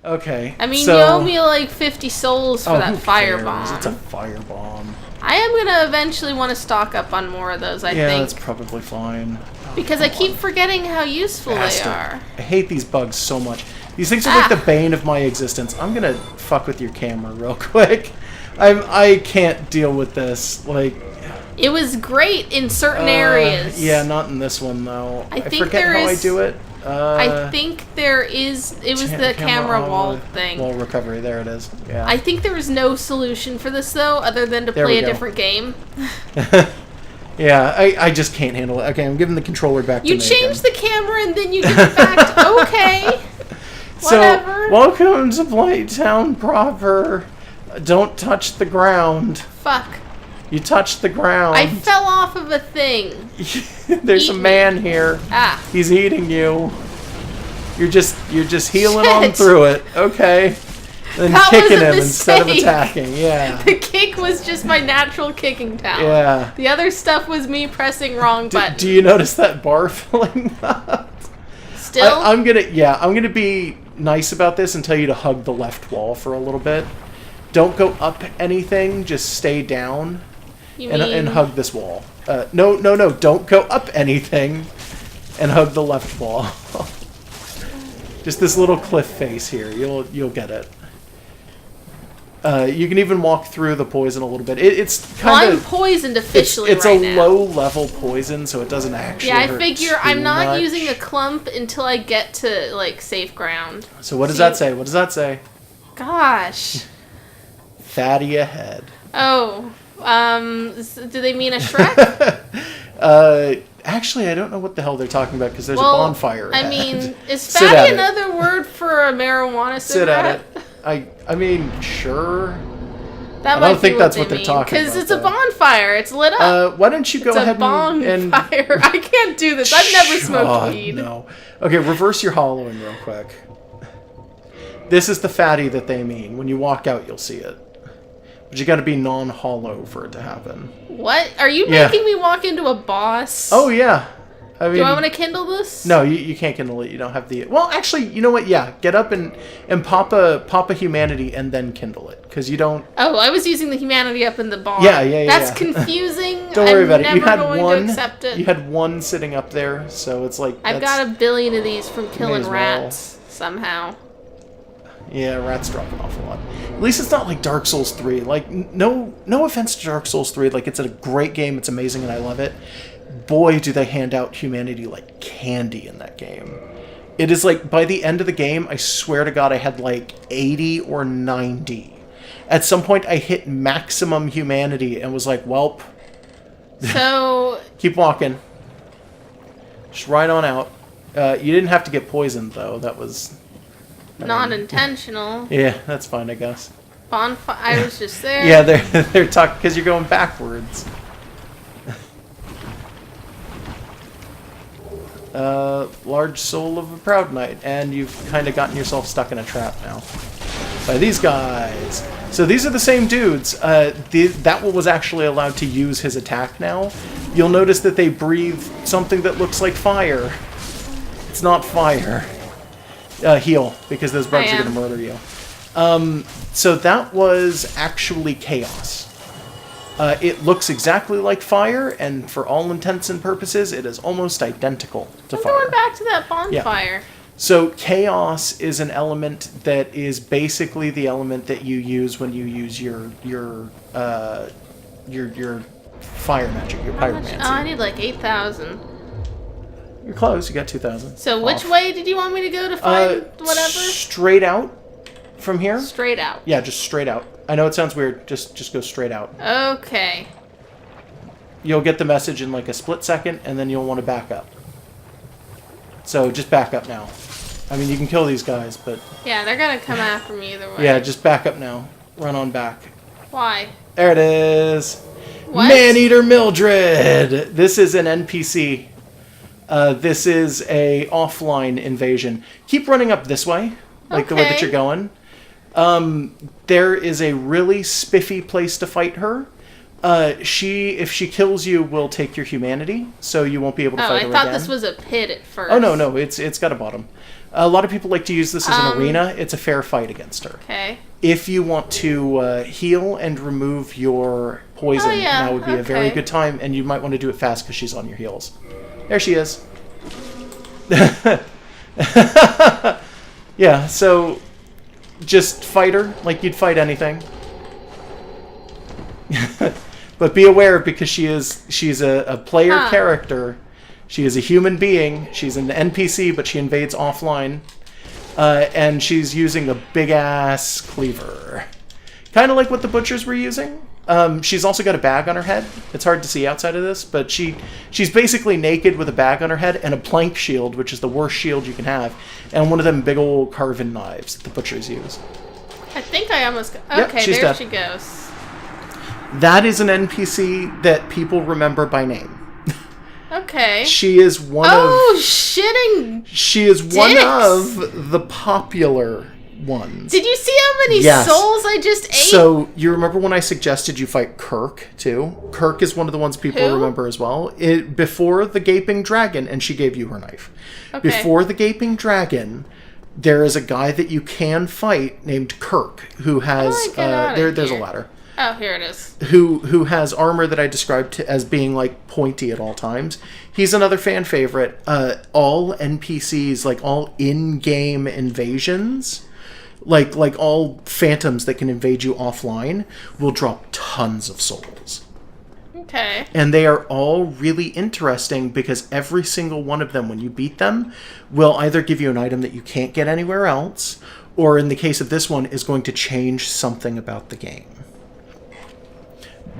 Okay. I mean, you owe me like 50 souls for that firebomb. It's a firebomb. I am going to eventually want to stock up on more of those, I think. Yeah, that's probably fine. Because I keep forgetting how useful they are. I hate these bugs so much. These things are like the bane of my existence. I'm going to fuck with your camera real quick. I can't deal with this. Like, it was great in certain areas. Yeah, not in this one though. I think forget how I do it. I think there is. It was the camera wall thing. Wall recovery. There it is. Yeah. I think there is no solution for this though, other than to play a different game. Yeah, I just can't handle it. Okay, I'm giving the controller back to me. You change the camera and then you give it back to... Okay. Whatever. So, welcome to Blight Town proper. Don't touch the ground. Fuck. You touched the ground. I fell off of a thing. There's a man here. He's eating you. You're just healing on through it. Okay. Then kicking him instead of attacking. Yeah. The kick was just my natural kicking talent. Yeah. The other stuff was me pressing wrong buttons. Do you notice that bar filling up? Still? I'm gonna be nice about this and tell you to hug the left wall for a little bit. Don't go up anything. Just stay down. And hug this wall. No. Don't go up anything and hug the left wall. Just this little cliff face here. You'll get it. You can even walk through the poison a little bit. It's kind of... I'm poisoned officially It's right a now. low-level poison, so it doesn't actually hurt I figure I'm not much. using a clump until I get to, like, safe ground. So what does that say? What does that say? Gosh. Fatty ahead. Oh. Do they mean a Shrek? Actually, I don't know what the hell they're talking about because there's a bonfire ahead. I mean, is fatty another word for a marijuana cigarette? Sit at it. I mean, sure. That I don't think that's what they're talking about. Because it's a bonfire. It's lit up. Why don't you go ahead and... It's a bonfire. I can't do this. I've never smoked weed. No. Okay, reverse your hollowing real quick. This is the fatty that they mean. When you walk out, you'll see it. But you got to be non-hollow for it to happen. What? Are you making me walk into a boss? Oh, yeah. I mean, do I want to kindle this? No, you can't kindle it. You don't have the... Well, actually, you know what? Yeah, get up and pop a humanity and then kindle it. Because you don't... Oh, I was using the humanity up in the bar. Yeah. That's confusing. Don't worry about it. You had one. To accept it. You had one sitting up there, so it's like... I've got a billion of these from killing rats somehow. Yeah, rats drop an awful lot. At least it's not like Dark Souls 3. Like, no offense to Dark Souls 3. Like, it's a great game. It's amazing, and I love it. Boy, do they hand out humanity like candy in that game. It is like, by the end of the game, I swear to God, I had like 80 or 90. At some point, I hit maximum humanity and was like, welp. So... Keep walking. Just right on out. You didn't have to get poisoned, though. That was... Not intentional. Yeah, that's fine, I guess. Bonfire. I was just there. Yeah, they're talking because you're going backwards. Large soul of a proud knight, and you've kind of gotten yourself stuck in a trap now by these guys. So these are the same dudes. That one was actually allowed to use his attack now. You'll notice that they breathe something that looks like fire. It's not fire. Heal, because those bugs are going to murder you. So that was actually chaos. It looks exactly like fire, and for all intents and purposes, it is almost identical to fire. I'm going back to that bonfire. Yeah. So chaos is an element that is basically the element that you use when you use your fire magic, your pyromancy. Oh, I need like 8,000. You're close. You got 2,000. So which way did you want me to go to find whatever? Straight out from here. Straight out. Yeah, just straight out. I know it sounds weird. Just go straight out. Okay. You'll get the message in like a split second, and then you'll want to back up. So just back up now. I mean, you can kill these guys, but... Yeah, they're going to come after me either way. Yeah, just back up now. Run on back. Why? There it is. What? Man-Eater Mildred. This is an NPC. This is a offline invasion. Keep running up this way, like the way that you're going. There is a really spiffy place to fight her. If she kills you, will take your humanity, so you won't be able to fight her again. I thought this was a pit at first. Oh, no, it's got a bottom. A lot of people like to use this as an arena. It's a fair fight against her. Okay. If you want to heal and remove your poison, now would be a very good time, and you might want to do it fast because she's on your heels. There she is. Yeah, so just fight her like you'd fight anything. But be aware, because she's a player character. She is a human being. She's an NPC, but she invades offline. And she's using a big-ass cleaver. Kind of like what the butchers were using. She's also got a bag on her head. It's hard to see outside of this, but she's basically naked with a bag on her head and a plank shield, which is the worst shield you can have, and one of them big old carving knives that the butchers use. I think I almost... Yep, okay, she's there dead. she goes. That is an NPC that people remember by name. Okay. She is one of... shitting She is dicks. one of the popular ones. Did you see how many souls I just ate? So, you remember when I suggested you fight Kirk, too? Kirk is one of the ones people remember as well. Before the Gaping Dragon, and she gave you her knife. Okay. Before the Gaping Dragon, there is a guy that you can fight named Kirk, who has... there's a ladder. Oh, here it is. Who has armor that I described as being, like, pointy at all times. He's another fan favorite. All NPCs, like, all in-game invasions, like all phantoms that can invade you offline, will drop tons of souls. Okay. And they are all really interesting because every single one of them, when you beat them, will either give you an item that you can't get anywhere else, or in the case of this one, is going to change something about the game.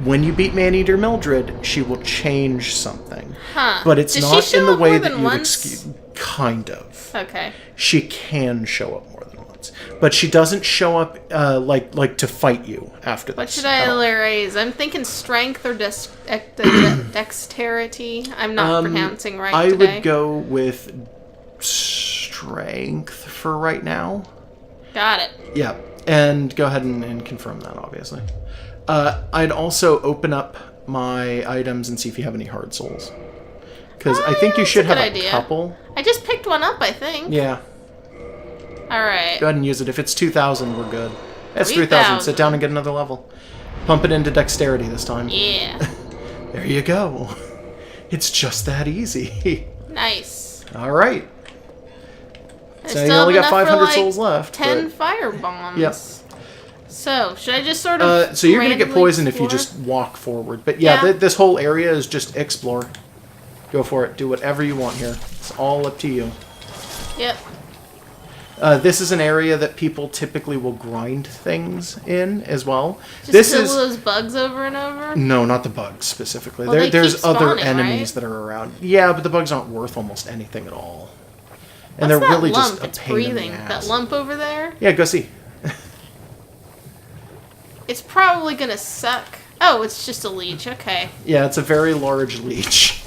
When you beat Maneater Mildred, she will change something. Huh. But it's not in the way that you once? Kind of. Okay. She can show up more than once. But she doesn't show up like to fight you after this. What should I raise? I'm thinking strength or dexterity. I'm not pronouncing right today. I would go with strength for right now. Got it. Yeah. And go ahead and confirm that, obviously. I'd also open up my items and see if you have any hard souls. Because I think you should have a couple. I just picked one up, I think. Yeah. Alright. Go ahead and use it. If it's 2,000, we're good. That's 3,000. Sit down and get another level. Pump it into dexterity this time. Yeah. There you go. It's just that easy. Nice. Alright. So you only got 500 souls left. 10 fire bombs. Yep. So, should I just sort of so you're going to get poisoned if you just walk forward. But yeah, this whole area is just explore. Go for it. Do whatever you want here. It's all up to you. Yep. This is an area that people typically will grind things in as well. Just kill those bugs over and over? No, not the bugs specifically. Well, there's other right? enemies that are around. Yeah, but the bugs aren't worth almost anything at all. And What's they're really lump? just a pain in the ass. That lump over there? Yeah, go see. It's probably gonna suck. Oh, it's just a leech. Okay. Yeah, it's a very large leech.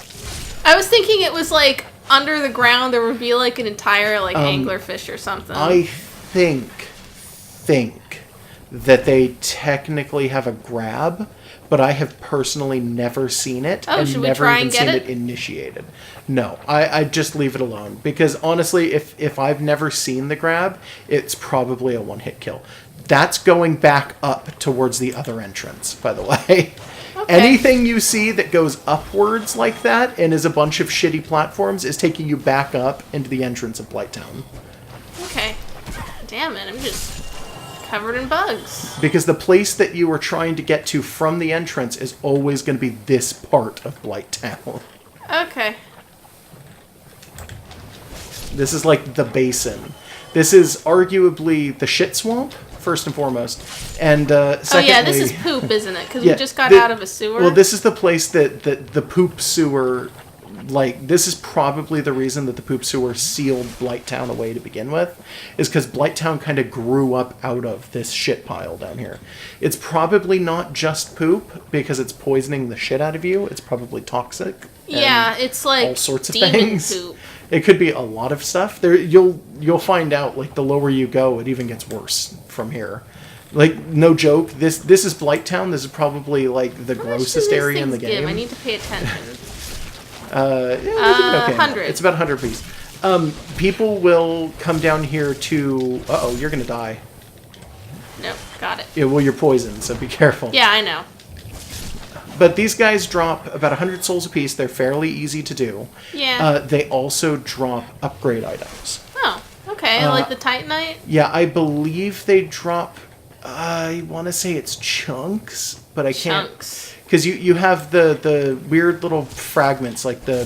I was thinking it was like under the ground there would be like an entire like anglerfish or something. I think that they technically have a grab, but I have personally never seen it and never even seen it initiated. No, I just leave it alone because honestly, if I've never seen the grab, it's probably a one-hit kill. That's going back up towards the other entrance, by the way. Okay. Anything you see that goes upwards like that and is a bunch of shitty platforms is taking you back up into the entrance of Blight Town. Okay. Damn it, I'm just covered in bugs. Because the place that you were trying to get to from the entrance is always going to be this part of Blight Town. Okay. This is like the basin. This is arguably the shit swamp, first and foremost. And secondly... Oh yeah, this is poop, isn't it? Because we just got out of a sewer? Well, this is the place that the poop sewer... Like, this is probably the reason that the poop sewer sealed Blight Town away to begin with, is because Blight Town kind of grew up out of this shit pile down here. It's probably not just poop, because it's poisoning the shit out of you. It's probably toxic. Yeah, it's like all sorts of demon things. Poop. It could be a lot of stuff. There, you'll find out, like, the lower you go, it even gets worse from here. Like, no joke, this is Blight Town. This is probably, like, the grossest area in the game. I need to pay attention. Yeah, 100. It's about 100 piece. People will come down here to... Uh-oh, you're gonna die. Nope, got it. Yeah, well, you're poisoned, so be careful. Yeah, I know. But these guys drop about 100 souls apiece. They're fairly easy to do. Yeah. They also drop upgrade items. Oh, okay. Like the Titanite? Yeah, I believe they drop... I want to say it's chunks, but I can't... Chunks. Because you have the weird little fragments, like the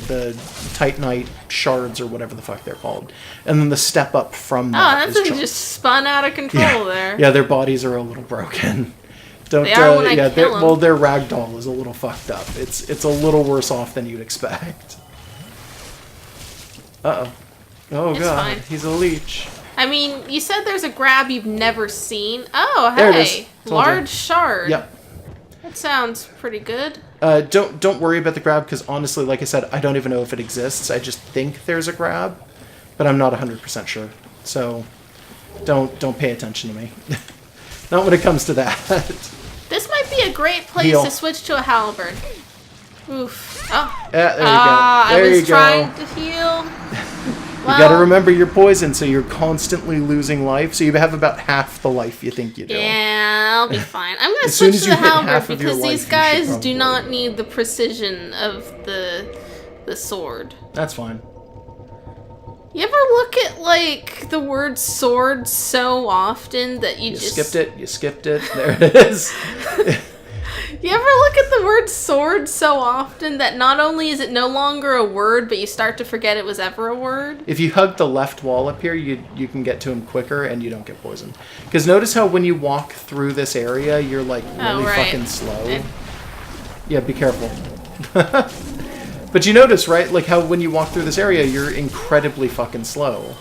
Titanite shards or whatever the fuck they're called. And then the step up from that that's is chunks. just spun out of control there. Yeah, their bodies are a little broken. Don't, they are when I kill them. Well, their ragdoll is a little fucked up. It's a little worse off than you'd expect. Uh-oh. Oh, It's God. fine. He's a leech. I mean, you said there's a grab you've never seen. Oh, There it hey. is. Told Large you. shard. Yep. That sounds pretty good. Don't worry about the grab, because honestly, like I said, I don't even know if it exists. I just think there's a grab, but I'm not 100% sure. So don't pay attention to me. Not when it comes to that. This might be a great place Heal. to switch to a halberd. Oof. Oh. Yeah, there you go. There I was you trying go. to heal. You gotta remember you're poisoned, so you're constantly losing life. So you have about half the life you think you do. Yeah, I'll be fine. I'm gonna As soon switch as to you the hit halberd half of your because life, these you should guys do probably- not need the precision of the sword. That's fine. You ever look at like the word sword so often that you just Skipped it. You skipped it. There it is. You ever look at the word sword so often that not only is it no longer a word, but you start to forget it was ever a word? If you hug the left wall up here, you can get to him quicker and you don't get poisoned. Because notice how when you walk through this area, you're like really right. fucking slow. Yeah, be careful. But you notice, right? Like how when you walk through this area, you're incredibly fucking slow.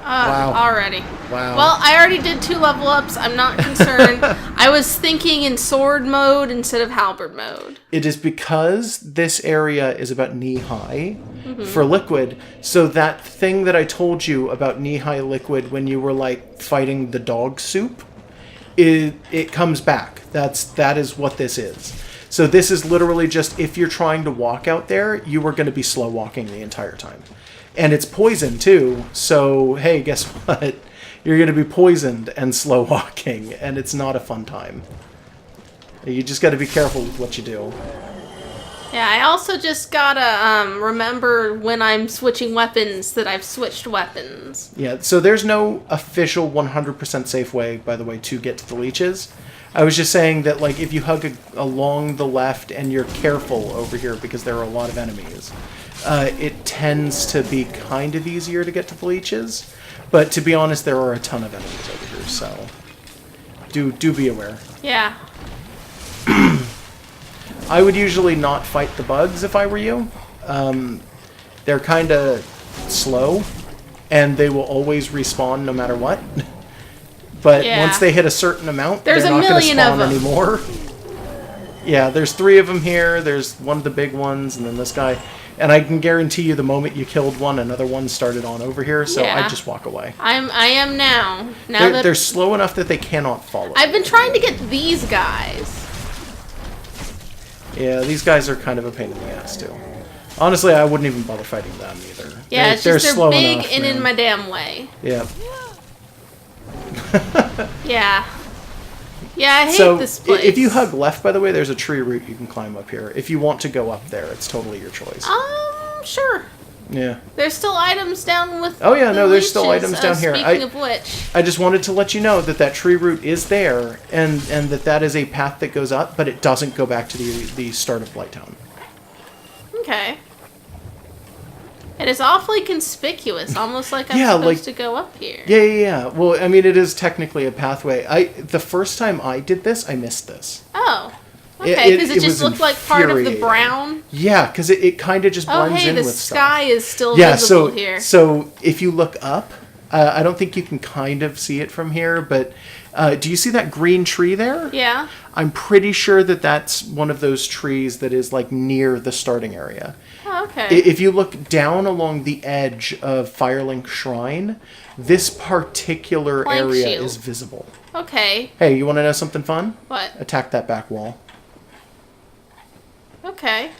Wow. Already. Wow. Well, I already did 2 level ups. I'm not concerned. I was thinking in sword mode instead of halberd mode. It is because this area is about knee-high for liquid, so that thing that I told you about knee-high liquid when you were, like, fighting the dog soup, it comes back. That is what this is. So this is literally just, if you're trying to walk out there, you are going to be slow walking the entire time. And it's poison, too, so, hey, guess what? You're going to be poisoned and slow walking, and it's not a fun time. You just got to be careful with what you do. Yeah, I also just gotta remember when I'm switching weapons that I've switched weapons. Yeah, so there's no official 100% safe way, by the way, to get to the leeches. I was just saying that, like, if you hug along the left and you're careful over here because there are a lot of enemies, it tends to be kind of easier to get to the leeches. But to be honest, there are a ton of enemies over here, so do be aware. Yeah. I would usually not fight the bugs if I were you. They're kind of slow, and they will always respawn no matter what. But Yeah. once they hit a certain amount, There's they're a not going to million of spawn them. anymore. Yeah, there's 3 of them here. There's one of the big ones, and then this guy. And I can guarantee you the moment you killed one, another one started on over here, so Yeah. I just walk away. I am now. Now that They're slow enough that they cannot follow. I've been trying to get these guys. Yeah, these guys are kind of a pain in the ass, too. Honestly, I wouldn't even bother fighting them either. Yeah, it's just they're slow big enough, and in man. my damn way. Yeah. Yeah. Yeah, I hate So, this place. if you hug left, by the way, there's a tree root you can climb up here. If you want to go up there, it's totally your choice. Sure. Yeah. There's still items down with Oh, yeah, the no, there's still leeches, items down here. Speaking of which. I just wanted to let you know that that tree root is there, and that is a path that goes up, but it doesn't go back to the start of Blight Town. Okay. It is awfully conspicuous, almost like I'm Yeah, supposed like- to go up here. Yeah. Well, I mean, it is technically a pathway. The first time I did this, I missed this. Oh. Okay, because it it just was looked like part of the infuriating. brown. Yeah, because it kind of just Oh, blends hey, in the with sky stuff. is still Yeah, visible here. so if you look up, I don't think you can kind of see it from here, but do you see that green tree there? Yeah. I'm pretty sure that that's one of those trees that is like near the starting area. Oh, okay. If you look down along the edge of Firelink Shrine, this particular Plank area shield. is visible. Okay. Hey, you want to know something fun? What? Attack that back wall. Okay.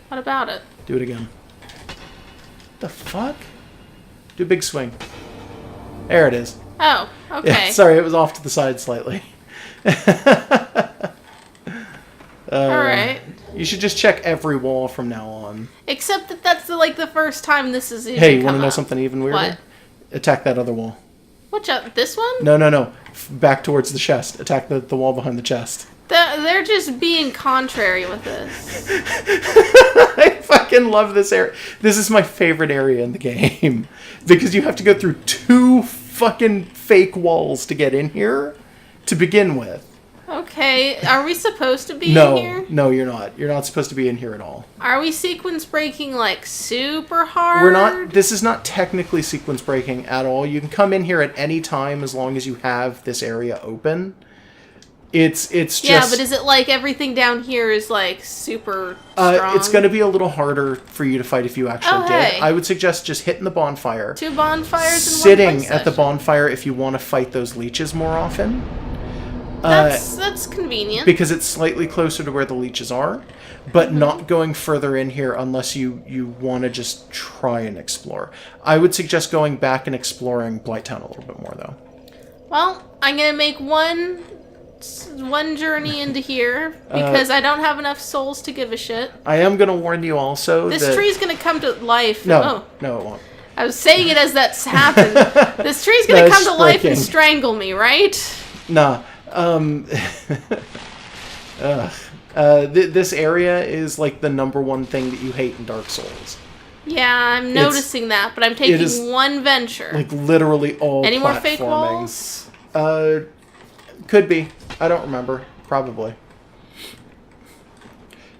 What about it? Do it again. The fuck? Do a big swing. There it is. Oh, okay. Yeah, sorry, it was off to the side slightly. Alright. You should just check every wall from now on. Except that that's the first time this is even Hey, you want to come know up. something even weirder? What? Attack that other wall. Watch out. This one? No. Back towards the chest. Attack the wall behind the chest. They're just being contrary with this. I fucking love this area. This is my favorite area in the game. Because you have to go through 2 fucking fake walls to get in here to begin with. Okay, are we supposed to be in here? No, you're not. You're not supposed to be in here at all. Are we sequence breaking super hard? We're not. This is not technically sequence breaking at all. You can come in here at any time as long as you have this area open. It's just... Yeah, but is it everything down here is super strong? It's going to be a little harder for you to fight if you actually did. Hey. I would suggest just hitting the bonfire. 2 bonfires in Sitting one play at the session. bonfire if you want to fight those leeches more often. That's convenient. Because it's slightly closer to where the leeches are, but not going further in here unless you want to just try and explore. I would suggest going back and exploring Blight Town a little bit more, though. Well, I'm going to make one journey into here because I don't have enough souls to give a shit. I am going to warn you also This that... tree's going to come to life. No, no, it won't. I was saying it as that's happened. This tree's going to come to life and strangle me, right? Nah. This area is the #1 thing that you hate in Dark Souls. Yeah, I'm noticing that, but I'm taking one venture. Literally all Any more platforming. fake walls? Could be. I don't remember. Probably.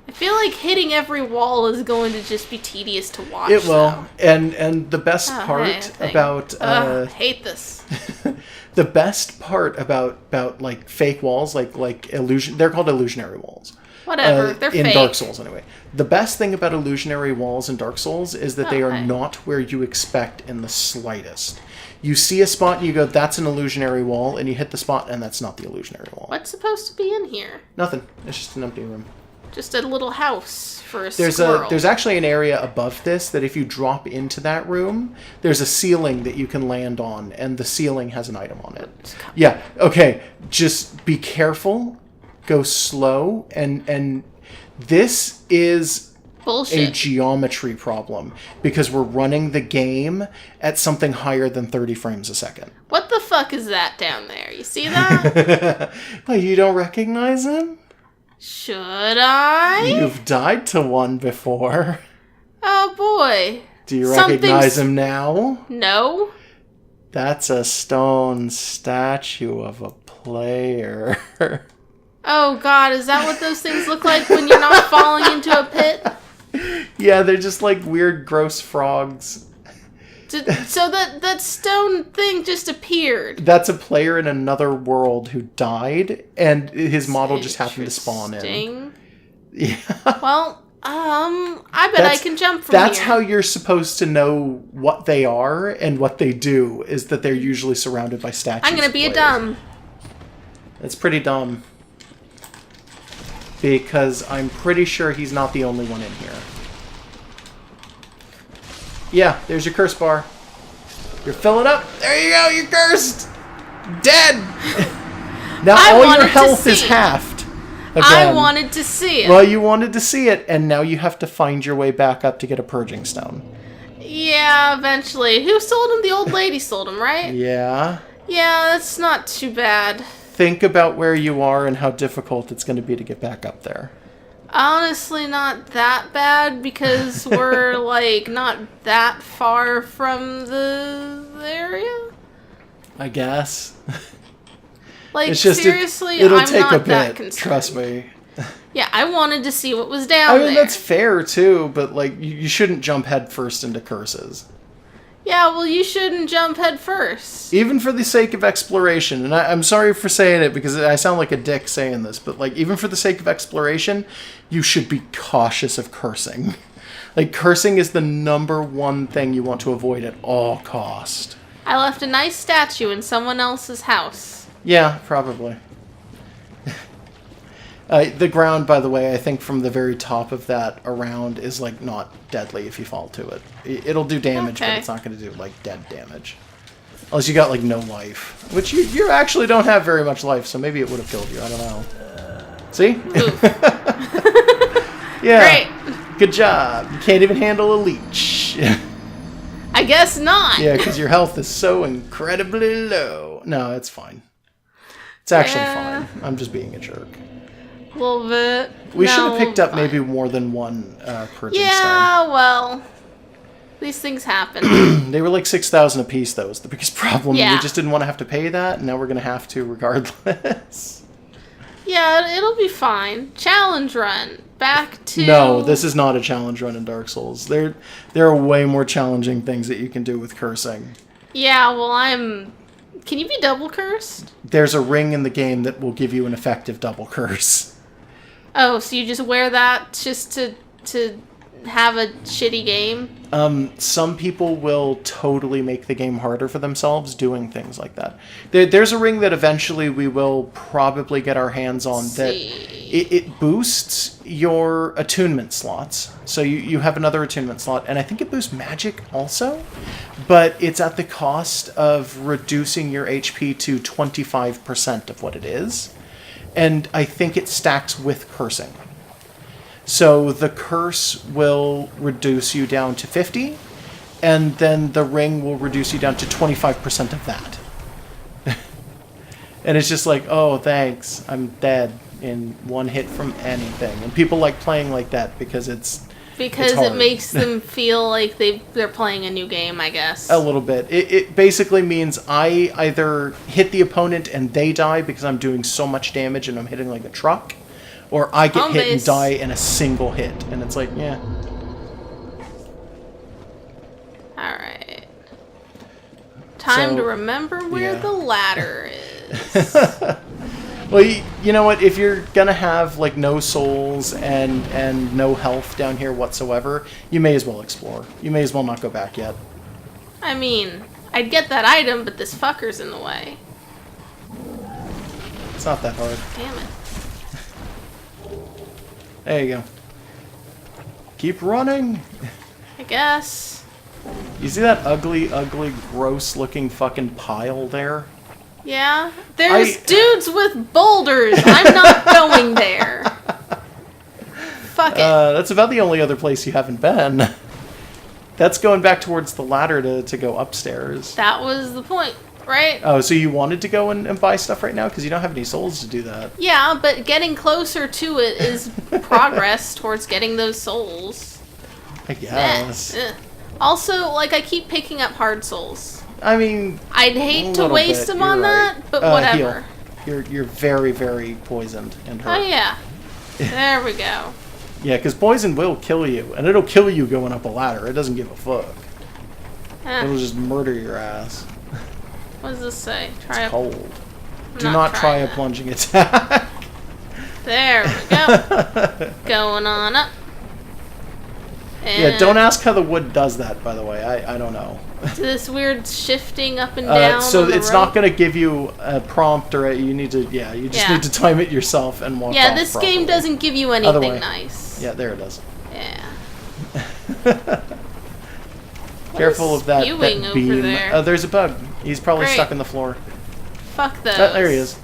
I feel like hitting every wall is going to just be tedious to watch. It will. Though. And the best part about I hate this. the best part about fake walls, like illusion, they're called illusionary walls. Whatever, they're in fake. Dark Souls anyway. The best thing about illusionary walls in Dark Souls is that they are Okay. not where you expect in the slightest. You see a spot and you go, that's an illusionary wall, and you hit the spot and that's not the illusionary wall. What's supposed to be in here? Nothing. It's just an empty room. Just a little house for a squirrel. There's actually an area above this that if you drop into that room, there's a ceiling that you can land on, and the ceiling has an item on it. Yeah, okay. Just be careful. Go slow, and this is Bullshit. a geometry problem because we're running the game at something higher than 30 frames a second. What the fuck is that down there? You see that? Oh, you don't recognize him? Should I? You've died to one before. Oh boy. Do you recognize him now? No. That's a stone statue of a player. Oh god, is that what those things look like when you're not falling into a pit? Yeah, they're just weird, gross frogs. So that stone thing just appeared. That's a player in another world who died, and his model just happened to spawn in. Interesting. Yeah. Well, I bet I can jump from That's here. how you're supposed to know what they are and what they do, is that they're usually surrounded by statues. I'm gonna of be a players. dumb. It's pretty dumb. Because I'm pretty sure he's not the only one in here. Yeah, there's your curse bar. You're filling up. There you go, you're cursed! Dead! Now all your health is halved. Again. I wanted to see it. Well, you wanted to see it, and now you have to find your way back up to get a purging stone. Yeah, eventually. Who sold him? The old lady sold him, right? Yeah. Yeah, that's not too bad. Think about where you are and how difficult it's going to be to get back up there. Honestly, not that bad because we're not that far from the area. I guess. It's just seriously, it'll I'm take not a that bit. concerned. Trust me. Yeah, I wanted to see what was down I mean, there. that's fair too, but you shouldn't jump headfirst into curses. Yeah, well, you shouldn't jump head first. Even for the sake of exploration, and I'm sorry for saying it because I sound like a dick saying this, but even for the sake of exploration, you should be cautious of cursing. Cursing is the #1 thing you want to avoid at all cost. I left a nice statue in someone else's house. Yeah, probably. The ground, by the way, I think from the very top of that around is, like, not deadly if you fall to it. It'll do damage, but it's not going to do, like, dead damage. Unless you got, like, no life. Which you actually don't have very much life, so maybe it would have killed you. I don't know. See? Yeah. Great. Good job. You can't even handle a leech. I guess not. Yeah, because your health is so incredibly low. No, it's fine. It's actually fine. I'm just being a jerk. A little bit. We should have picked up maybe more than one purging stone. Well, these things happen. They were like 6,000 apiece, though, is the biggest problem. Yeah. We just didn't want to have to pay that, and now we're going to have to regardless. Yeah, it'll be fine. Challenge run. Back to... No, this is not a challenge run in Dark Souls. There are way more challenging things that you can do with cursing. Yeah, well, Can you be double cursed? There's a ring in the game that will give you an effective double curse. Oh, so you just wear that just to have a shitty game? Some people will totally make the game harder for themselves doing things like that. There's a ring that eventually we will probably get our hands on that it boosts your attunement slots. So you have another attunement slot, and I think it boosts magic also, but it's at the cost of reducing your HP to 25% of what it is. And I think it stacks with cursing. So the curse will reduce you down to 50, and then the ring will reduce you down to 25% of that. And it's just like, oh, thanks, I'm dead in one hit from anything. And people like playing like that because it's it makes them feel like they're playing a new game, I guess. A little bit. It basically means I either hit the opponent and they die because I'm doing so much damage and I'm hitting like a truck, or I get hit and die in a single hit. And it's like, yeah. Alright. Time to remember where the ladder is. Well, you know what? If you're gonna have like no souls and no health down here whatsoever, you may as well explore. You may as well not go back yet. I mean, I'd get that item, but this fucker's in the way. It's not that hard. Damn it. There you go. Keep running. I guess. You see that ugly, gross-looking fucking pile there? Yeah, there's dudes with boulders. I'm not going there. Fuck it. That's about the only other place you haven't been. That's going back towards the ladder to go upstairs. That was the point, right? Oh, so you wanted to go and buy stuff right now? Because you don't have any souls to do that. Yeah, but getting closer to it is progress towards getting those souls. I guess. Also, like, I keep picking up hard souls. I mean, I'd hate to waste them on that, but whatever. Heal. You're very, very poisoned and hurt. Oh, yeah. There we go. Yeah, because poison will kill you, and it'll kill you going up a ladder. It doesn't give a fuck. It'll just murder your ass. What does this say? It's cold. Do not try a plunging attack. There we go. Going on up. And yeah, don't ask how the wood does that, by the way. I don't know. This weird shifting up and down. So it's not going to give you a prompt or you need to, you just need to time it yourself and walk off this properly. Game doesn't give you anything nice. Yeah, there it is. Yeah. Careful of that beam. There? There's a bug. He's probably stuck in the floor. Fuck those. There he is.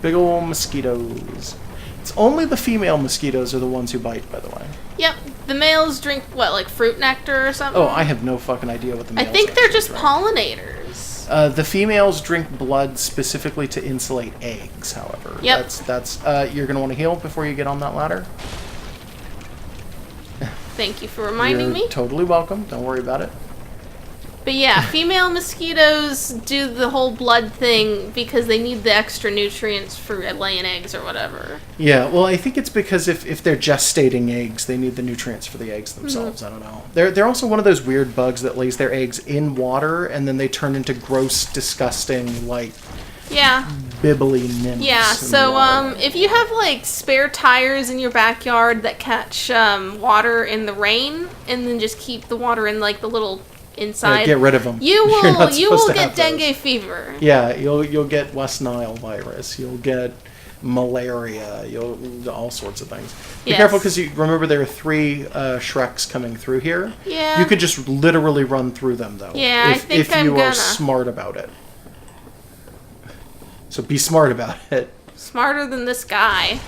Big ol' mosquitoes. It's only the female mosquitoes are the ones who bite, by the way. Yep. The males drink, what, like fruit nectar or something? Oh, I have no fucking idea what the males I think they're just drink. Pollinators. The females drink blood specifically to insulate eggs, however. Yep. That's you're going to want to heal before you get on that ladder. Thank you for reminding me. You're totally welcome. Don't worry about it. But yeah, female mosquitoes do the whole blood thing because they need the extra nutrients for laying eggs or whatever. Yeah, well, I think it's because if they're gestating eggs, they need the nutrients for the eggs themselves. I don't know. They're also one of those weird bugs that lays their eggs in water and then they turn into gross, disgusting, like... Yeah. Bibbly nymphs. Yeah, so if you have like spare tires in your backyard that catch water in the rain and then just keep the water in like the little inside, get rid of them. You will get dengue fever. Yeah, you'll get West Nile virus. You'll get malaria, all sorts of things. Be Yes. careful, because you remember there are 3 Shreks coming through here. Yeah. You could just literally run through them, though. Yeah, I think if I'm you are gonna. smart about it. So be smart about it. Smarter than this guy.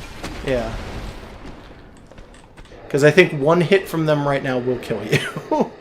Yeah. Because I think one hit from them right now will kill you.